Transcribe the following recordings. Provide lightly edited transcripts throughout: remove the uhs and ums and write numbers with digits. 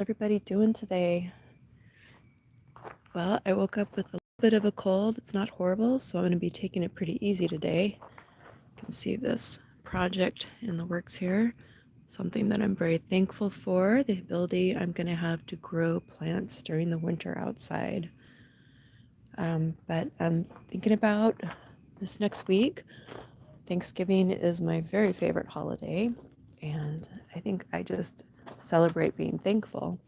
Everybody doing today? Well, I woke up with a little bit of a cold. It's not horrible, so I'm going to be taking it pretty easy today. You can see this project in the works here. Something that I'm very thankful for, the ability I'm going to have to grow plants during the winter outside. But I'm thinking about this next week. Thanksgiving is my very favorite holiday, and I think I just celebrate being thankful.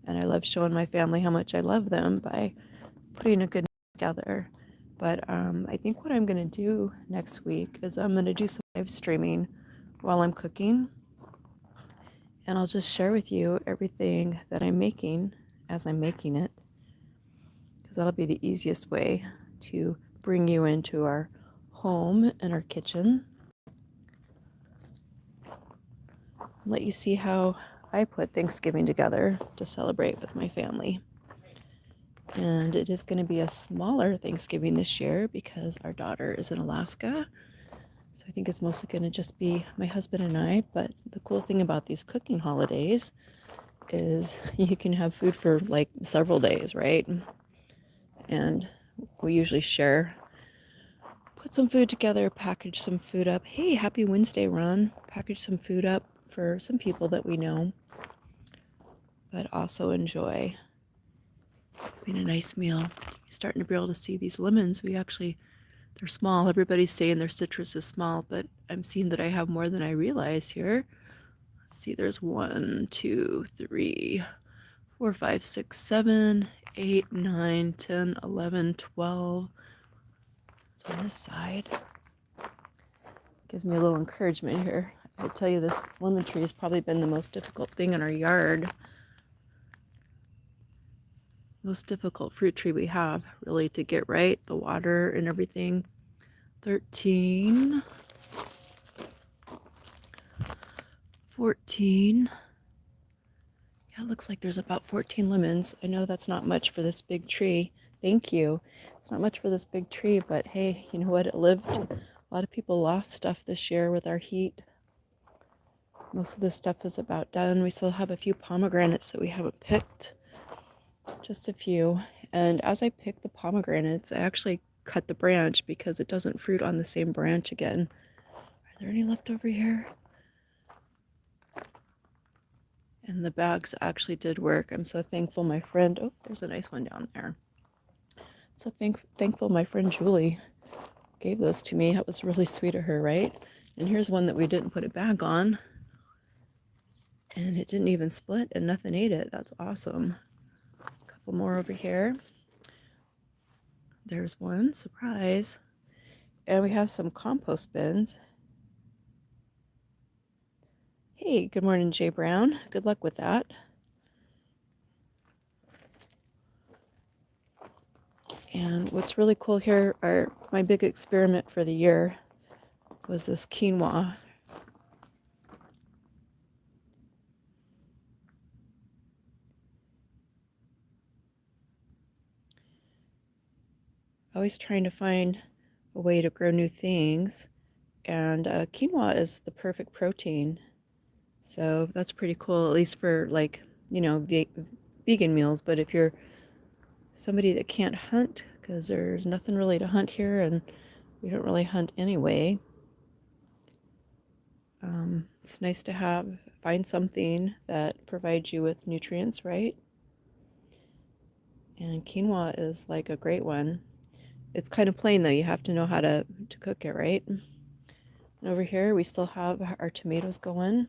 And I love showing my family how much I love them by putting a good together. But I think what I'm going to do next week is I'm going to do some live streaming while I'm cooking. And I'll just share with you everything that I'm making as I'm making it, because that'll be the easiest way to bring you into our home and our kitchen. Let you see how I put Thanksgiving together to celebrate with my family. And it is going to be a smaller Thanksgiving this year because our daughter is in Alaska. So I think it's mostly going to just be my husband and I. But the cool thing about these cooking holidays is you can have food for like several days, right? And we usually share, put some food together, package some food up. Hey, happy Wednesday, Ron. Package some food up for some people that we know, but also enjoy having a nice meal. You're starting to be able to see these lemons. They're small. Everybody's saying their citrus is small, but I'm seeing that I have more than I realize here. Let's see, there's 1, 2, 3, 4, 5, 6, 7, 8, 9, 10, 11, 12. It's on this side. Gives me a little encouragement here. I tell you, this lemon tree has probably been the most difficult thing in our yard. Most difficult fruit tree we have, really, to get right, the water and everything. 13, 14. Yeah, it looks like there's about 14 lemons. I know that's not much for this big tree. Thank you. It's not much for this big tree, but hey, you know what? It lived. A lot of people lost stuff this year with our heat. Most of this stuff is about done. We still have a few pomegranates that we haven't picked. Just a few. And as I pick the pomegranates, I actually cut the branch because it doesn't fruit on the same branch again. Are there any left over here? And the bags actually did work. I'm so thankful my friend, oh, there's a nice one down there. So thankful my friend Julie gave those to me. That was really sweet of her, right? And here's one that we didn't put a bag on. And it didn't even split and nothing ate it. That's awesome. A couple more over here. There's one, surprise. And we have some compost bins. Hey, good morning, Jay Brown. Good luck with that. And what's really cool here are my big experiment for the year was this quinoa. Always trying to find a way to grow new things. And quinoa is the perfect protein. So that's pretty cool, at least for like, vegan meals. But if you're somebody that can't hunt, because there's nothing really to hunt here and we don't really hunt anyway, it's nice to find something that provides you with nutrients, right? And quinoa is like a great one. It's kind of plain though. You have to know how to cook it, right? And over here, we still have our tomatoes going.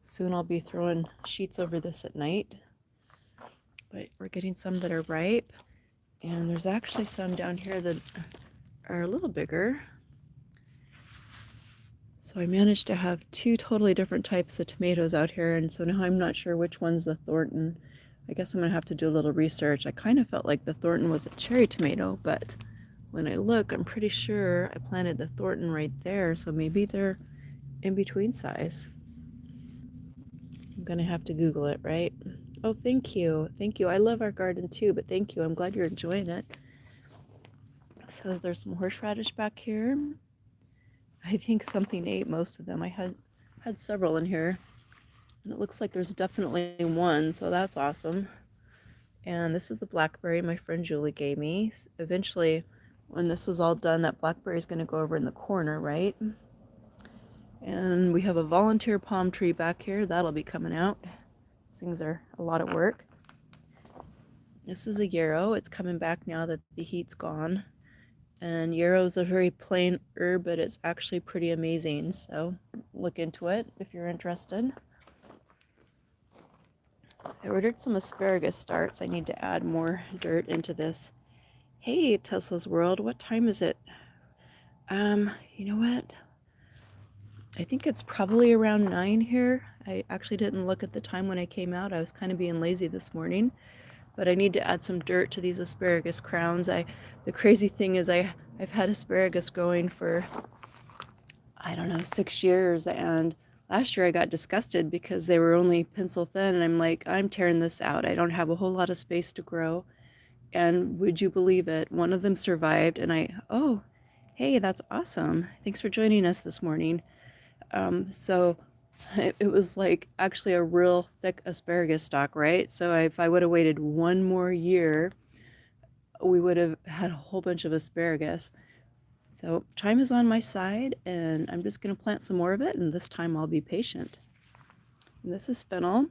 Soon I'll be throwing sheets over this at night. But we're getting some that are ripe. And there's actually some down here that are a little bigger. So I managed to have two totally different types of tomatoes out here. And so now I'm not sure which one's the Thornton. I guess I'm going to have to do a little research. I kind of felt like the Thornton was a cherry tomato, but when I look, I'm pretty sure I planted the Thornton right there. So maybe they're in between size. I'm going to have to Google it, right? Oh, thank you. Thank you. I love our garden too, but thank you. I'm glad you're enjoying it. So there's some horseradish back here. I think something ate most of them. I had several in here. And it looks like there's definitely one, so that's awesome. And this is the blackberry my friend Julie gave me. Eventually, when this is all done, that blackberry is going to go over in the corner, right? And we have a volunteer palm tree back here. That'll be coming out. These things are a lot of work. This is a yarrow. It's coming back now that the heat's gone. And yarrow is a very plain herb, but it's actually pretty amazing. So look into it if you're interested. I ordered some asparagus starts. I need to add more dirt into this. Hey, Tesla's World, what time is it? You know what? I think it's probably around 9 here. I actually didn't look at the time when I came out. I was kind of being lazy this morning. But I need to add some dirt to these asparagus crowns. The crazy thing is I've had asparagus going for, I don't know, 6 years, and last year I got disgusted because they were only pencil thin, and I'm like, I'm tearing this out. I don't have a whole lot of space to grow. And would you believe it? One of them survived, and oh, hey, that's awesome. Thanks for joining us this morning. So it was like actually a real thick asparagus stalk, right? So if I would have waited 1 more year, we would have had a whole bunch of asparagus. So time is on my side, and I'm just going to plant some more of it, and this time I'll be patient. And this is fennel,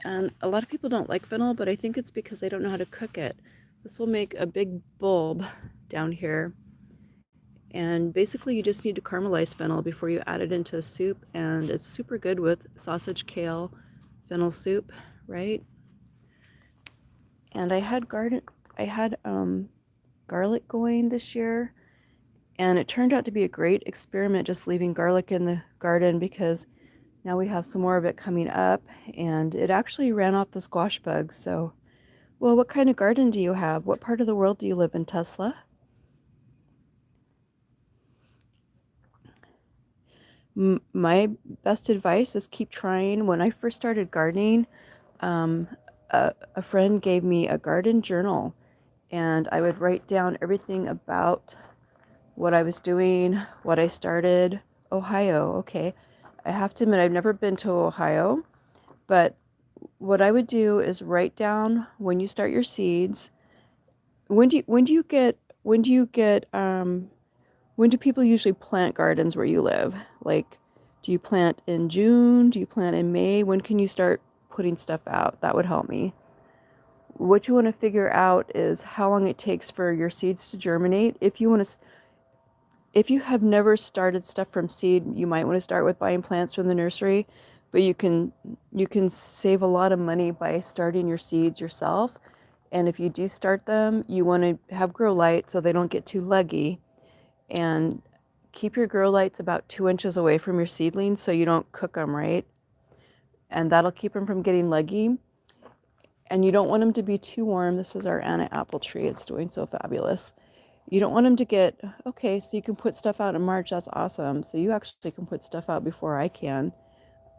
and a lot of people don't like fennel, but I think it's because they don't know how to cook it. This will make a big bulb down here, and basically you just need to caramelize fennel before you add it into a soup, and it's super good with sausage, kale, fennel soup, right? And I had garlic going this year, and it turned out to be a great experiment just leaving garlic in the garden, because now we have some more of it coming up, and it actually ran off the squash bugs. So, well, what kind of garden do you have? What part of the world do you live in, Tesla? My best advice is keep trying. When I first started gardening, a friend gave me a garden journal, and I would write down everything about what I was doing, what I started. Ohio, okay. I have to admit, I've never been to Ohio, but what I would do is write down when you start your seeds. When do people usually plant gardens where you live? Like, do you plant in June? Do you plant in May? When can you start putting stuff out? That would help me. What you want to figure out is how long it takes for your seeds to germinate. If you have never started stuff from seed, you might want to start with buying plants from the nursery, but you can save a lot of money by starting your seeds yourself. And if you do start them, you want to have grow lights so they don't get too leggy, and keep your grow lights about 2 inches away from your seedlings so you don't cook them, right? And that'll keep them from getting leggy. And you don't want them to be too warm. This is our Anna apple tree. It's doing so fabulous. You don't want them to get, okay, so you can put stuff out in March. That's awesome. So you actually can put stuff out before I can.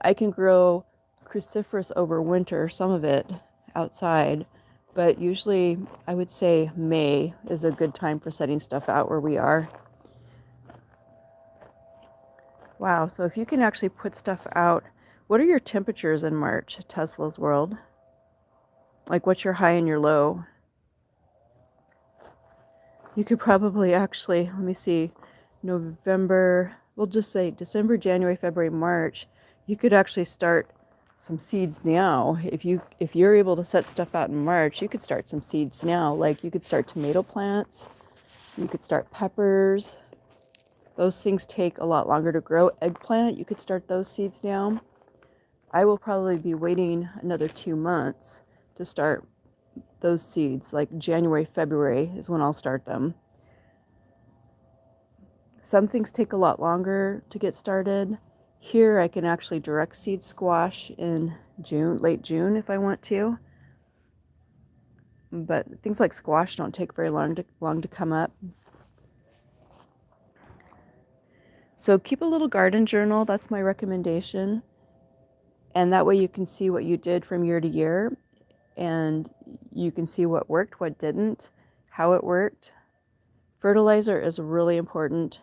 I can grow cruciferous over winter, some of it outside, but usually I would say May is a good time for setting stuff out where we are. Wow, so if you can actually put stuff out, what are your temperatures in March, Tesla's World? Like, what's your high and your low? You could probably actually, let me see, November, we'll just say December, January, February, March. You could actually start some seeds now. If you're able to set stuff out in March, you could start some seeds now. Like, you could start tomato plants, you could start peppers. Those things take a lot longer to grow. Eggplant, you could start those seeds now. I will probably be waiting another 2 months to start those seeds. Like January, February is when I'll start them. Some things take a lot longer to get started. Here I can actually direct seed squash in June, late June if I want to. But things like squash don't take very long to come up. So keep a little garden journal. That's my recommendation. And that way you can see what you did from year to year, and you can see what worked, what didn't, how it worked. Fertilizer is really important.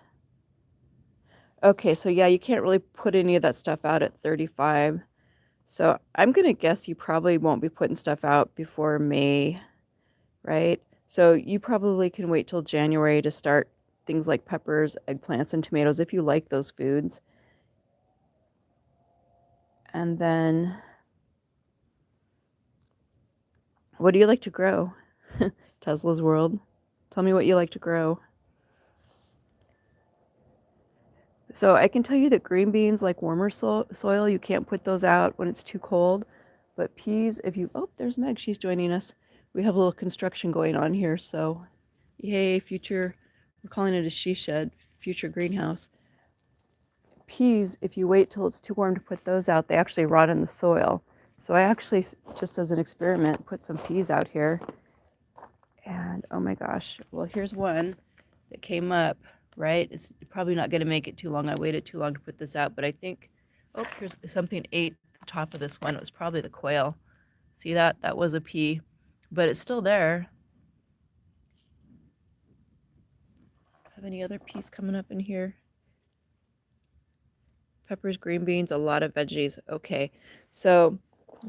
Okay, so yeah, you can't really put any of that stuff out at 35. So I'm going to guess you probably won't be putting stuff out before May, right? So you probably can wait till January to start things like peppers, eggplants, and tomatoes if you like those foods. And then, what do you like to grow? Tesla's World. Tell me what you like to grow. So I can tell you that green beans like warmer soil, you can't put those out when it's too cold. But peas, if you, oh, there's Meg, she's joining us. We have a little construction going on here, so yay, future, we're calling it a she shed, future greenhouse. Peas, if you wait till it's too warm to put those out, they actually rot in the soil. So I actually, just as an experiment, put some peas out here. And oh my gosh, well, here's one that came up, right? It's probably not going to make it too long. I waited too long to put this out, but I think, oh, here's something ate the top of this one. It was probably the quail. See that? That was a pea, but it's still there. Have any other peas coming up in here? Peppers, green beans, a lot of veggies. Okay, so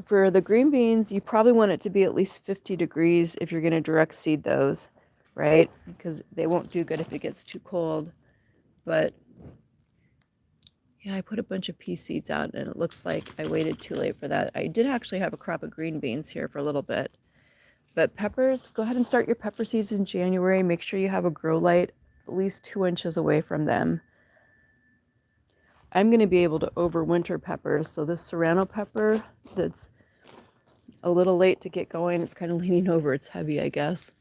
for the green beans, you probably want it to be at least 50 degrees if you're going to direct seed those, right? Because they won't do good if it gets too cold. But yeah, I put a bunch of pea seeds out and it looks like I waited too late for that. I did actually have a crop of green beans here for a little bit. But peppers, go ahead and start your pepper seeds in January. Make sure you have a grow light at least 2 inches away from them. I'm going to be able to overwinter peppers. So this serrano pepper that's a little late to get going, it's kind of leaning over. It's heavy, I guess.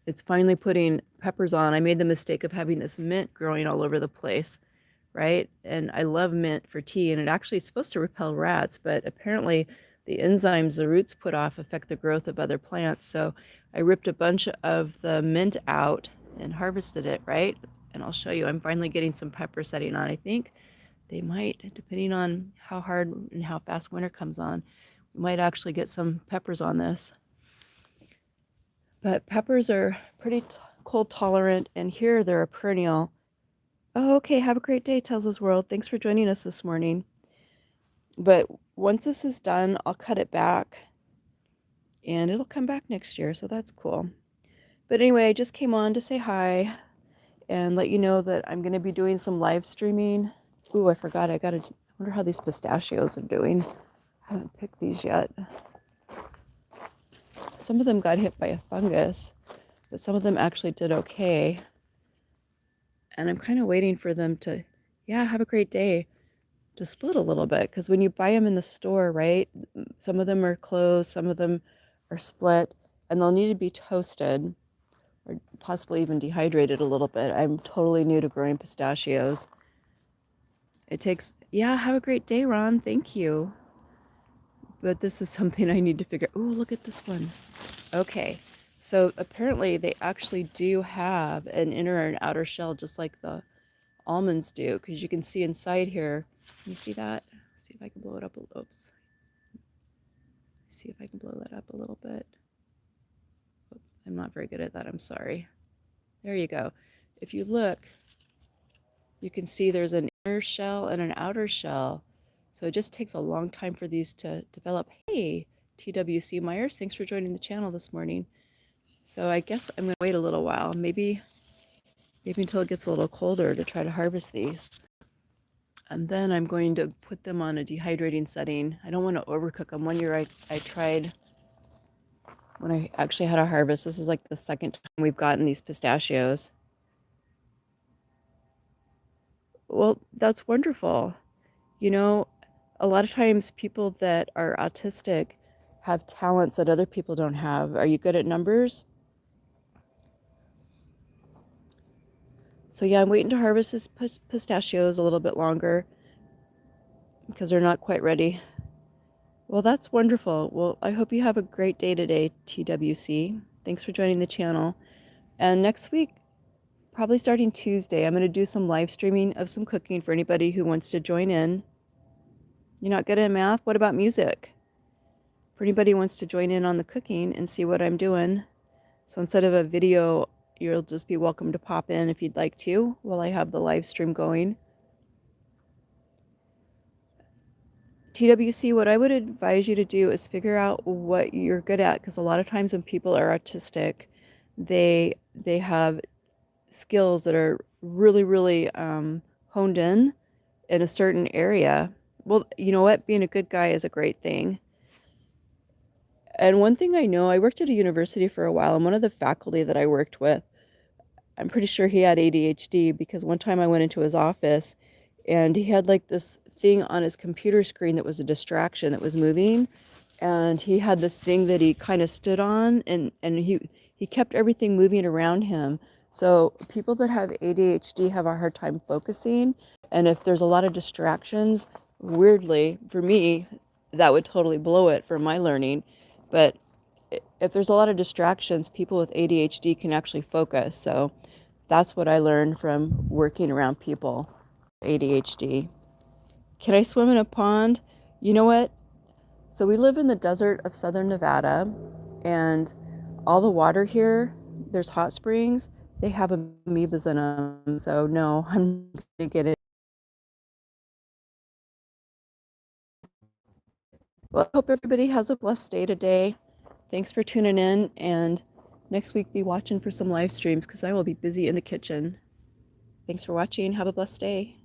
It's finally putting peppers on. I made the mistake of having this mint growing all over the place, right? And I love mint for tea, and it actually is supposed to repel rats, but apparently the enzymes the roots put off affect the growth of other plants. So I ripped a bunch of the mint out and harvested it, right? And I'll show you. I'm finally getting some pepper setting on. I think they might, depending on how hard and how fast winter comes on, we might actually get some peppers on this. But peppers are pretty cold tolerant, and here they're a perennial. Oh, okay. Have a great day, Tesla's World. Thanks for joining us this morning. But once this is done, I'll cut it back and it'll come back next year. So that's cool. But anyway, I just came on to say hi and let you know that I'm going to be doing some live streaming. Ooh, I forgot. I wonder how these pistachios are doing. I haven't picked these yet. Some of them got hit by a fungus, but some of them actually did okay. And I'm kind of waiting for them to, yeah, have a great day, to split a little bit. Because when you buy them in the store, right, some of them are closed, some of them are split, and they'll need to be toasted or possibly even dehydrated a little bit. I'm totally new to growing pistachios. It takes, yeah, have a great day, Ron. Thank you. But this is something I need to figure. Oh, look at this one. Okay. So apparently they actually do have an inner and outer shell just like the almonds do, because you can see inside here. Can you see that? See if I can blow it up. Oops. See if I can blow that up a little bit. I'm not very good at that. I'm sorry. There you go. If you look, you can see there's an inner shell and an outer shell. So it just takes a long time for these to develop. Hey, TWC Myers, thanks for joining the channel this morning. So I guess I'm going to wait a little while, maybe until it gets a little colder to try to harvest these. And then I'm going to put them on a dehydrating setting. I don't want to overcook them. One year I tried, when I actually had a harvest, this is like the second time we've gotten these pistachios. Well, that's wonderful. You know, a lot of times people that are autistic have talents that other people don't have. Are you good at numbers? So yeah, I'm waiting to harvest these pistachios a little bit longer because they're not quite ready. Well, that's wonderful. Well, I hope you have a great day today, TWC. Thanks for joining the channel. And next week, probably starting Tuesday, I'm going to do some live streaming of some cooking for anybody who wants to join in. You're not good at math? What about music? For anybody who wants to join in on the cooking and see what I'm doing. So instead of a video, you'll just be welcome to pop in if you'd like to while I have the live stream going. TWC, what I would advise you to do is figure out what you're good at, because a lot of times when people are autistic, they have skills that are really, really honed in a certain area. Well, you know what? Being a good guy is a great thing. And one thing I know, I worked at a university for a while, and one of the faculty that I worked with, I'm pretty sure he had ADHD, because one time I went into his office and he had like this thing on his computer screen that was a distraction that was moving. And he had this thing that he kind of stood on, and he kept everything moving around him. So people that have ADHD have a hard time focusing. And if there's a lot of distractions, weirdly, for me, that would totally blow it for my learning. But if there's a lot of distractions, people with ADHD can actually focus. So that's what I learned from working around people with ADHD. Can I swim in a pond? You know what? So we live in the desert of southern Nevada, and all the water here, there's hot springs, they have amoebas in them. So no, I'm not gonna get it. Well, I hope everybody has a blessed day today. Thanks for tuning in, and next week be watching for some live streams because I will be busy in the kitchen. Thanks for watching. Have a blessed day.